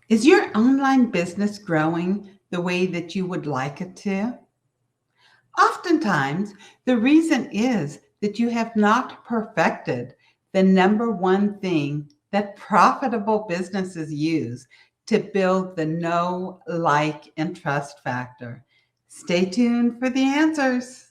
Is your online business growing the way that you would like it to? Oftentimes, the reason is that you have not perfected the number one thing that profitable businesses use to build the know, like, and trust factor. Stay tuned for the answers.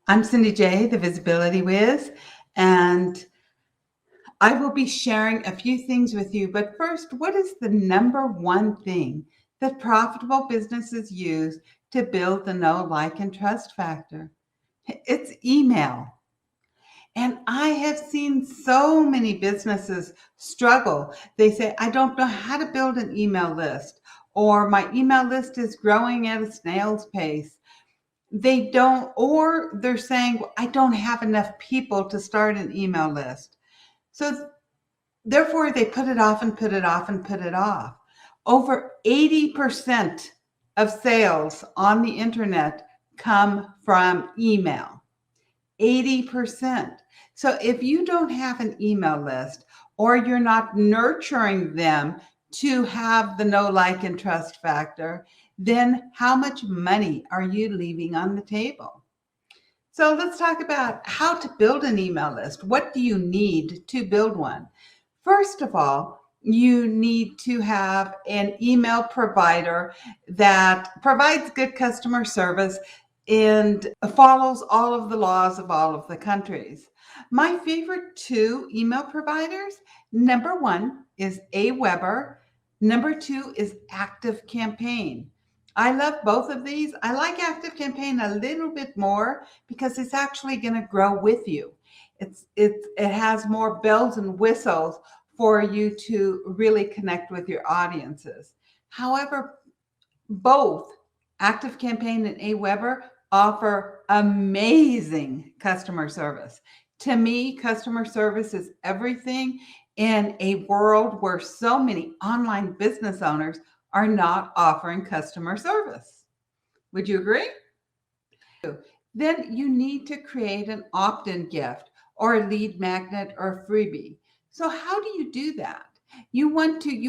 I'm Cindy J, the Visibility Wiz, and I will be sharing a few things with you. But first, what is the number one thing that profitable businesses use to build the know, like, and trust factor? It's email. And I have seen so many businesses struggle. They say, I don't know how to build an email list, or my email list is growing at a snail's pace. They don't, or they're saying, well, I don't have enough people to start an email list. So therefore, they put it off and put it off and put it off. Over 80% of sales on the internet come from email. 80%. So if you don't have an email list or you're not nurturing them to have the know, like, and trust factor, then how much money are you leaving on the table? So let's talk about how to build an email list. What do you need to build one? First of all, you need to have an email provider that provides good customer service and follows all of the laws of all of the countries. My favorite two email providers, number one is Aweber, number two is ActiveCampaign. I love both of these. I like ActiveCampaign a little bit more because it's actually going to grow with you. It has more bells and whistles for you to really connect with your audiences. However, both ActiveCampaign and Aweber offer amazing customer service. To me, customer service is everything in a world where so many online business owners are not offering customer service. Would you agree? Then you need to create an opt-in gift or a lead magnet or a freebie. So how do you do that? You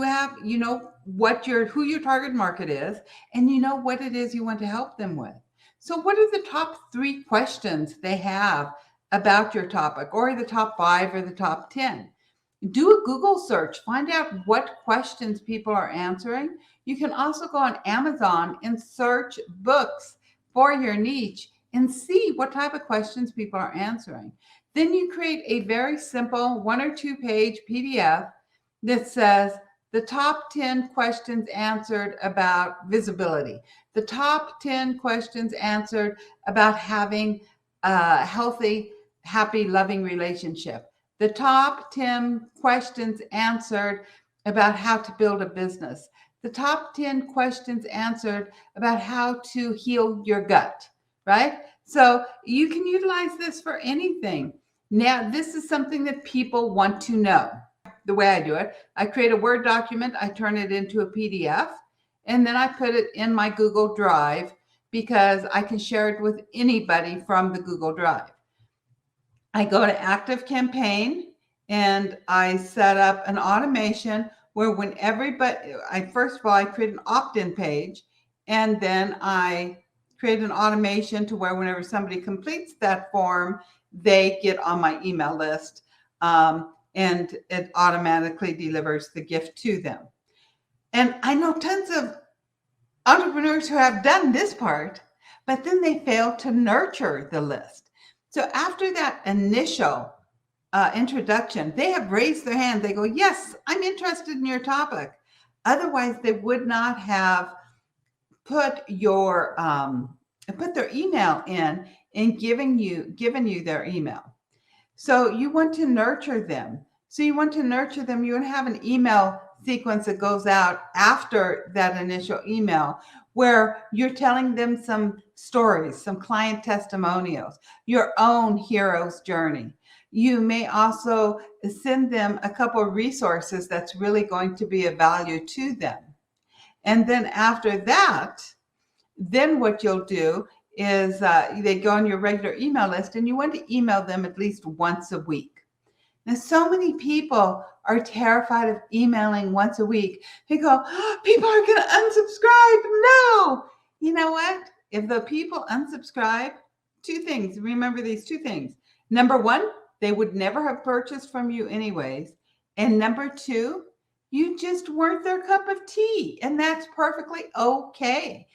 have, who your target market is, and you know what it is you want to help them with. So what are the top 3 questions they have about your topic, or the top 5 or the top 10? Do a Google search, find out what questions people are answering. You can also go on Amazon and search books for your niche and see what type of questions people are answering. Then you create a very simple 1 or 2 page PDF that says the top 10 questions answered about visibility, the top 10 questions answered about having a healthy, happy, loving relationship, the top 10 questions answered about how to build a business, the top 10 questions answered about how to heal your gut, right? So you can utilize this for anything. Now, this is something that people want to know. The way I do it, I create a Word document, I turn it into a PDF, and then I put it in my Google Drive because I can share it with anybody from the Google Drive. I go to ActiveCampaign and I set up an automation where when everybody, first of all, I create an opt-in page, and then I create an automation to where whenever somebody completes that form, they get on my email list, and it automatically delivers the gift to them. And I know tons of entrepreneurs who have done this part, but then they fail to nurture the list. So after that initial introduction, they have raised their hand. They go, yes, I'm interested in your topic. Otherwise, they would not have put their email in and given you their email. So you want to nurture them. You want to have an email sequence that goes out after that initial email where you're telling them some stories, some client testimonials, your own hero's journey. You may also send them a couple of resources that's really going to be of value to them. And then after that, then what you'll do is they go on your regular email list, and you want to email them at least once a week. Now, so many people are terrified of emailing once a week. They go, oh, people are going to unsubscribe. No. You know what? If the people unsubscribe, two things. Remember these two things. Number one, they would never have purchased from you anyways. And number two, you just weren't their cup of tea. And that's perfectly okay.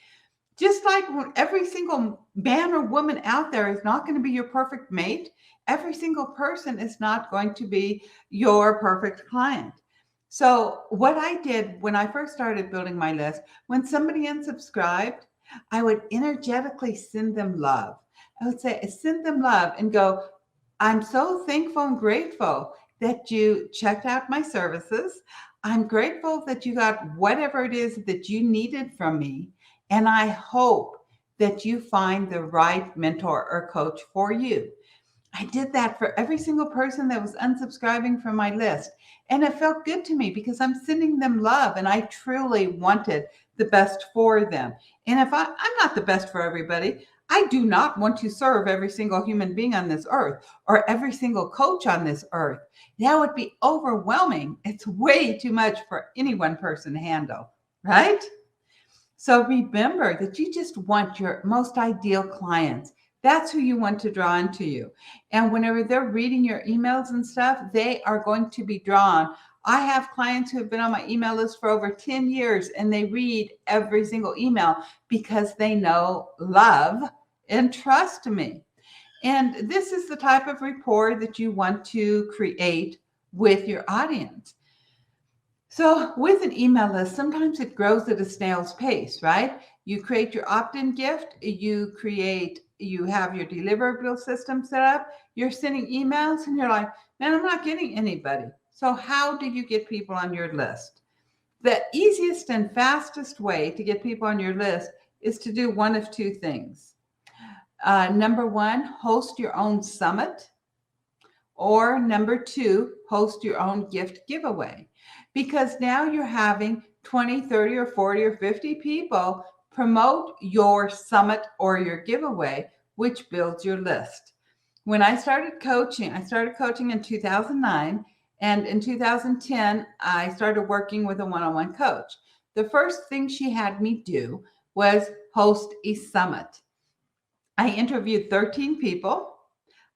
Just like every single man or woman out there is not going to be your perfect mate, every single person is not going to be your perfect client. So what I did when I first started building my list, when somebody unsubscribed, I would energetically send them love. I would say, send them love and go, I'm so thankful and grateful that you checked out my services. I'm grateful that you got whatever it is that you needed from me. And I hope that you find the right mentor or coach for you. I did that for every single person that was unsubscribing from my list. And it felt good to me because I'm sending them love and I truly wanted the best for them. And if I'm not the best for everybody, I do not want to serve every single human being on this earth or every single coach on this earth. That would be overwhelming. It's way too much for any one person to handle, right? So remember that you just want your most ideal clients. That's who you want to draw into you. And whenever they're reading your emails and stuff, they are going to be drawn. I have clients who have been on my email list for over 10 years and they read every single email because they know, love, and trust me. And this is the type of rapport that you want to create with your audience. So with an email list, sometimes it grows at a snail's pace, right? You create your opt-in gift, you have your deliverable system set up, you're sending emails and you're like, man, I'm not getting anybody. So how do you get people on your list? The easiest and fastest way to get people on your list is to do one of two things. Number one, host your own summit. Or number two, host your own gift giveaway. Because now you're having 20, 30, or 40, or 50 people promote your summit or your giveaway, which builds your list. When I started coaching in 2009. And in 2010, I started working with a one-on-one coach. The first thing she had me do was host a summit. I interviewed 13 people.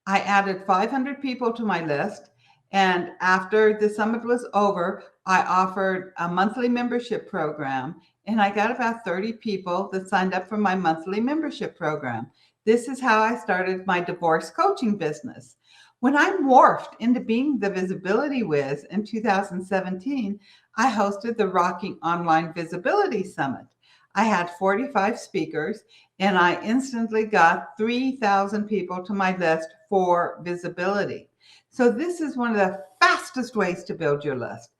I added 500 people to my list. And after the summit was over, I offered a monthly membership program. And I got about 30 people that signed up for my monthly membership program. This is how I started my divorce coaching business. When I morphed into being the Visibility Wiz in 2017, I hosted the Rocking Online Visibility Summit. I had 45 speakers and I instantly got 3,000 people to my list for visibility. So this is one of the fastest ways to build your list.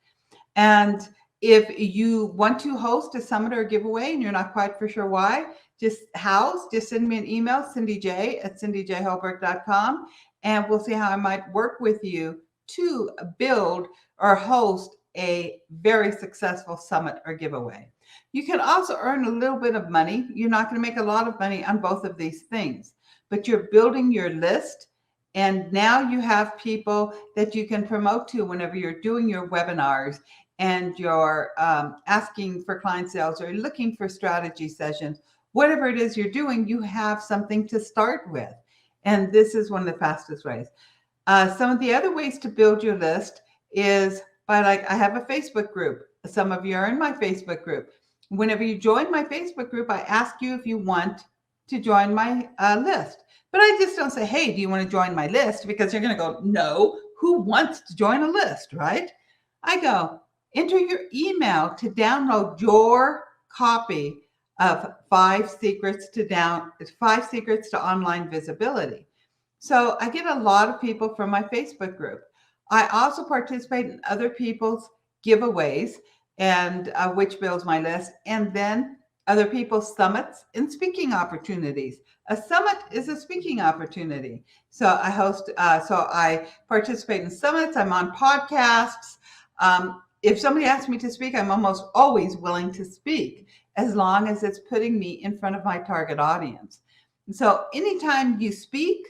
And if you want to host a summit or a giveaway and you're not quite for sure why, just send me an email, cindyj@cindyjholberg.com, and we'll see how I might work with you to build or host a very successful summit or giveaway. You can also earn a little bit of money. You're not going to make a lot of money on both of these things, but you're building your list. And now you have people that you can promote to whenever you're doing your webinars and you're asking for client sales or looking for strategy sessions. Whatever it is you're doing, you have something to start with. And this is one of the fastest ways. Some of the other ways to build your list is by I have a Facebook group. Some of you are in my Facebook group. Whenever you join my Facebook group, I ask you if you want to join my list. But I just don't say, hey, do you want to join my list? Because you're going to go, no, who wants to join a list, right? I go, enter your email to download your copy of 5 secrets to online visibility. So I get a lot of people from my Facebook group. I also participate in other people's giveaways, and which builds my list, and then other people's summits and speaking opportunities. A summit is a speaking opportunity. So I participate in summits. I'm on podcasts. If somebody asks me to speak, I'm almost always willing to speak, as long as it's putting me in front of my target audience. So anytime you speak,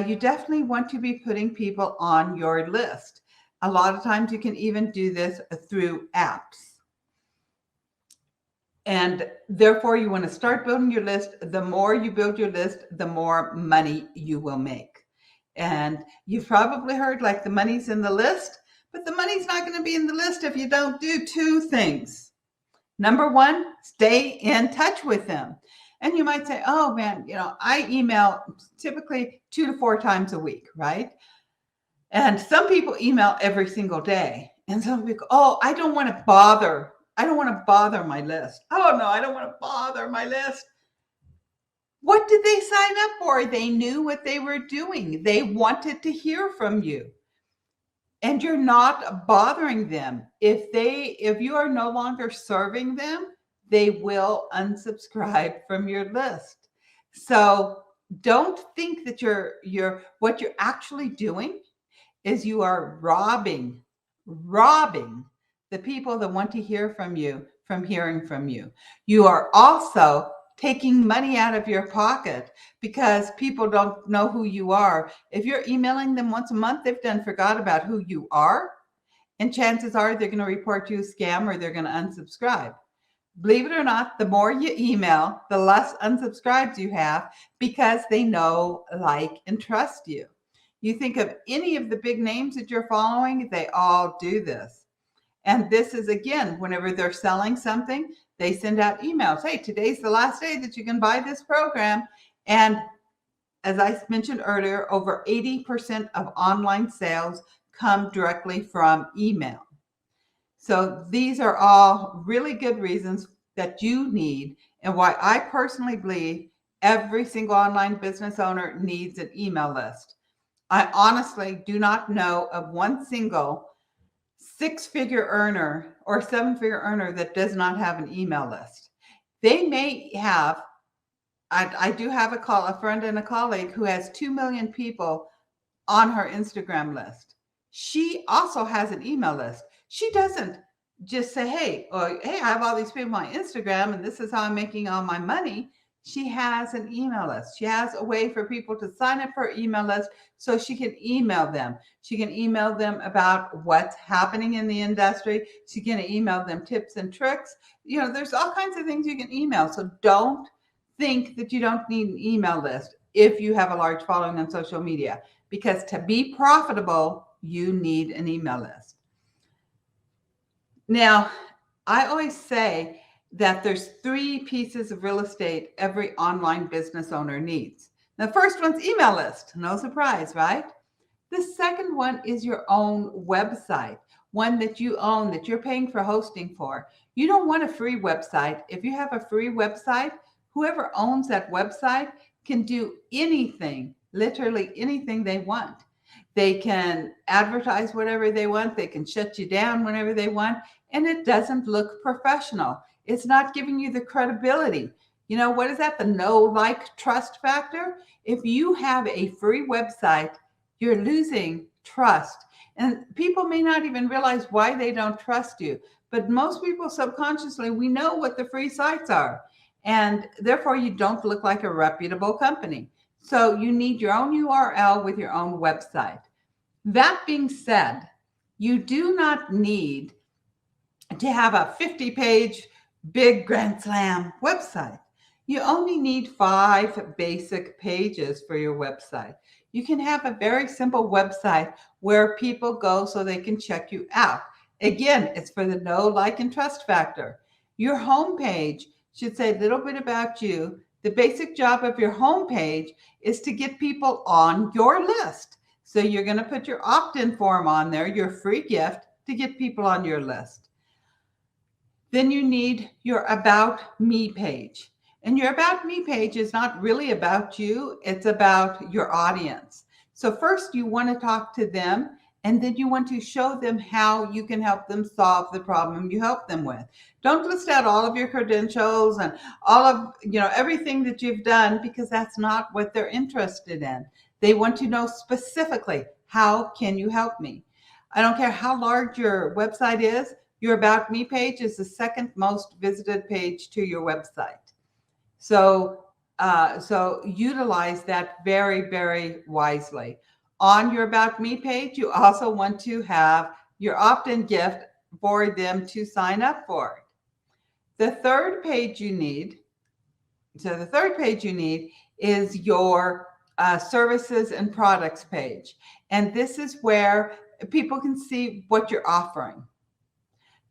you definitely want to be putting people on your list. A lot of times you can even do this through apps. And therefore, you want to start building your list. The more you build your list, the more money you will make. And you've probably heard like the money's in the list, but the money's not going to be in the list if you don't do two things. Number one, stay in touch with them. And you might say, oh man, I email typically 2 to 4 times a week, right? And some people email every single day. And some people, oh, I don't want to bother my list. Oh no, I don't want to bother my list. What did they sign up for? They knew what they were doing. They wanted to hear from you. And you're not bothering them. If you are no longer serving them, they will unsubscribe from your list. So don't think that what you're actually doing is you are robbing the people that want to hear from you from hearing from you. You are also taking money out of your pocket because people don't know who you are. If you're emailing them once a month, they've forgot about who you are. And chances are they're going to report you a scam or they're going to unsubscribe. Believe it or not, the more you email, the less unsubscribes you have because they know, like, and trust you. You think of any of the big names that you're following, they all do this. And this is, again, whenever they're selling something, they send out emails. Hey, today's the last day that you can buy this program. And as I mentioned earlier, over 80% of online sales come directly from email. So these are all really good reasons that you need, and why I personally believe every single online business owner needs an email list. I honestly do not know of one single 6-figure earner or 7-figure earner that does not have an email list. They may have, I do have a friend and a colleague who has 2 million people on her Instagram list. She also has an email list. She doesn't just say, hey, I have all these people on Instagram and this is how I'm making all my money. She has an email list. She has a way for people to sign up for her email list so she can email them. She can email them about what's happening in the industry. She can email them tips and tricks. There's all kinds of things you can email. So don't think that you don't need an email list if you have a large following on social media, because to be profitable, you need an email list. Now, I always say that there's 3 pieces of real estate every online business owner needs. The first one's email list. No surprise, right? The second one is your own website, one that you own, that you're paying for hosting for. You don't want a free website. If you have a free website, whoever owns that website can do anything, literally anything they want. They can advertise whatever they want. They can shut you down whenever they want. And it doesn't look professional. It's not giving you the credibility. What is that? The know, like, trust factor. If you have a free website, you're losing trust. And people may not even realize why they don't trust you. But most people subconsciously, we know what the free sites are. And therefore, you don't look like a reputable company. So you need your own URL with your own website. That being said, you do not need to have a 50-page big Grand Slam website. You only need 5 basic pages for your website. You can have a very simple website where people go so they can check you out. Again, it's for the know, like, and trust factor. Your homepage should say a little bit about you. The basic job of your homepage is to get people on your list. So you're going to put your opt-in form on there, your free gift to get people on your list. Then you need your About Me page. And your About Me page is not really about you, it's about your audience. So first you want to talk to them, and then you want to show them how you can help them solve the problem you help them with. Don't list out all of your credentials and all of, everything that you've done, because that's not what they're interested in. They want to know specifically, how can you help me? I don't care how large your website is. Your About Me page is the second most visited page to your website. So So utilize that very, very wisely. On your About Me page, you also want to have your opt-in gift for them to sign up for it. The third page you need is your services and products page. And this is where people can see what you're offering.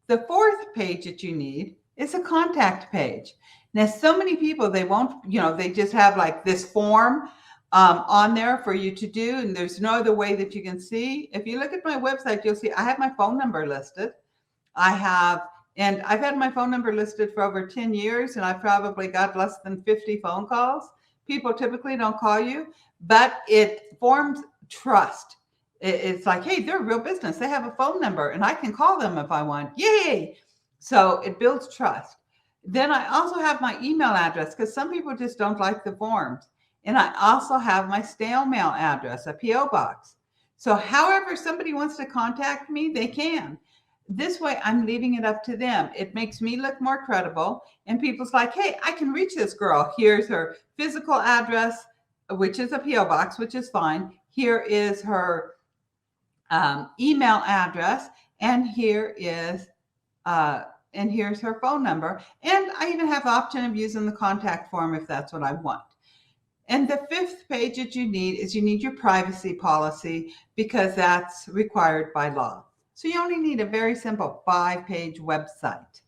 The fourth page that you need is a contact page. Now, so many people, they won't, they just have like this form on there for you to do, and there's no other way that you can see. If you look at my website, you'll see I have my phone number listed. I've had my phone number listed for over 10 years, and I've probably got less than 50 phone calls. People typically don't call you, but it forms trust. It's like, hey, they're a real business. They have a phone number and I can call them if I want. Yay. So it builds trust. Then I also have my email address because some people just don't like the forms. And I also have my snail mail address, a PO box. So however somebody wants to contact me, they can. This way, I'm leaving it up to them. It makes me look more credible. And people's like, hey, I can reach this girl. Here's her physical address, which is a PO box, which is fine. Here is her email address, and here's her phone number. And I even have the option of using the contact form if that's what I want. And the fifth page that you need your privacy policy, because that's required by law. So you only need a very simple 5-page website.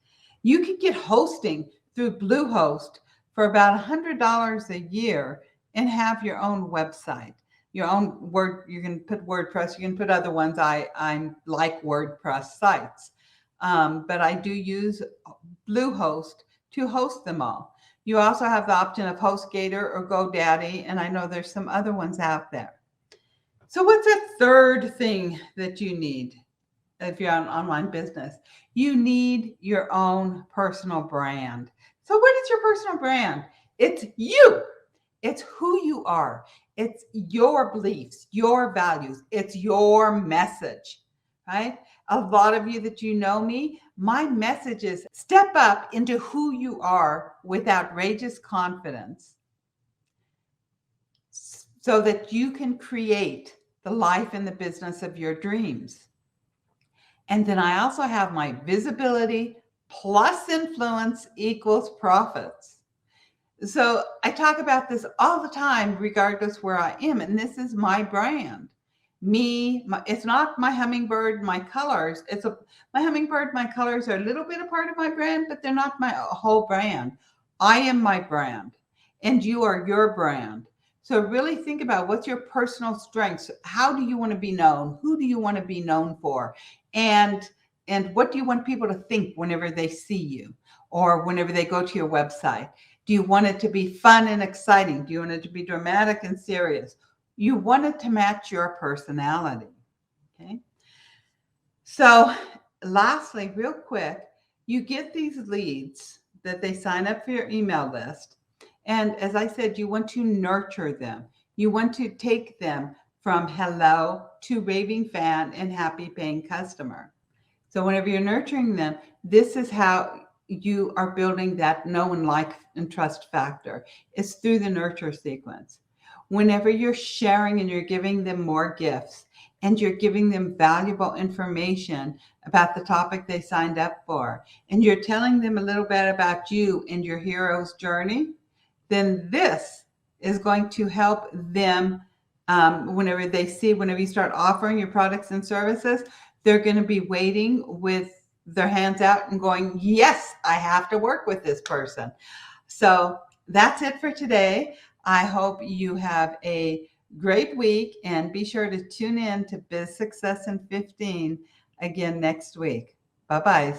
You can get hosting through Bluehost for about $100 a year and have your own website. Your own you can put WordPress, you can put other ones. I like WordPress sites, but I do use Bluehost to host them all. You also have the option of HostGator or GoDaddy, and I know there's some other ones out there. So what's the third thing that you need if you're an online business? You need your own personal brand. So what is your personal brand? It's you. It's who you are. It's your beliefs, your values. It's your message, right? A lot of you that you know me, my message is step up into who you are with outrageous confidence so that you can create the life and the business of your dreams. And then I also have my visibility plus influence equals profits. So I talk about this all the time, regardless where I am. And this is my brand. It's not my hummingbird, my colors. My hummingbird, my colors are a little bit a part of my brand, but they're not my whole brand. I am my brand and you are your brand. So really think about what's your personal strengths. How do you want to be known? Who do you want to be known for? And what do you want people to think whenever they see you or whenever they go to your website? Do you want it to be fun and exciting? Do you want it to be dramatic and serious? You want it to match your personality, okay? So lastly, real quick, you get these leads that they sign up for your email list. And as I said, you want to nurture them. You want to take them from hello to raving fan and happy paying customer. So whenever you're nurturing them, this is how you are building that know and like and trust factor. It's through the nurture sequence. Whenever you're sharing and you're giving them more gifts and you're giving them valuable information about the topic they signed up for, and you're telling them a little bit about you and your hero's journey, then this is going to help them whenever you start offering your products and services, they're going to be waiting with their hands out and going, yes, I have to work with this person. So that's it for today. I hope you have a great week, and be sure to tune in to Biz Success in 15 again next week. Bye-bye.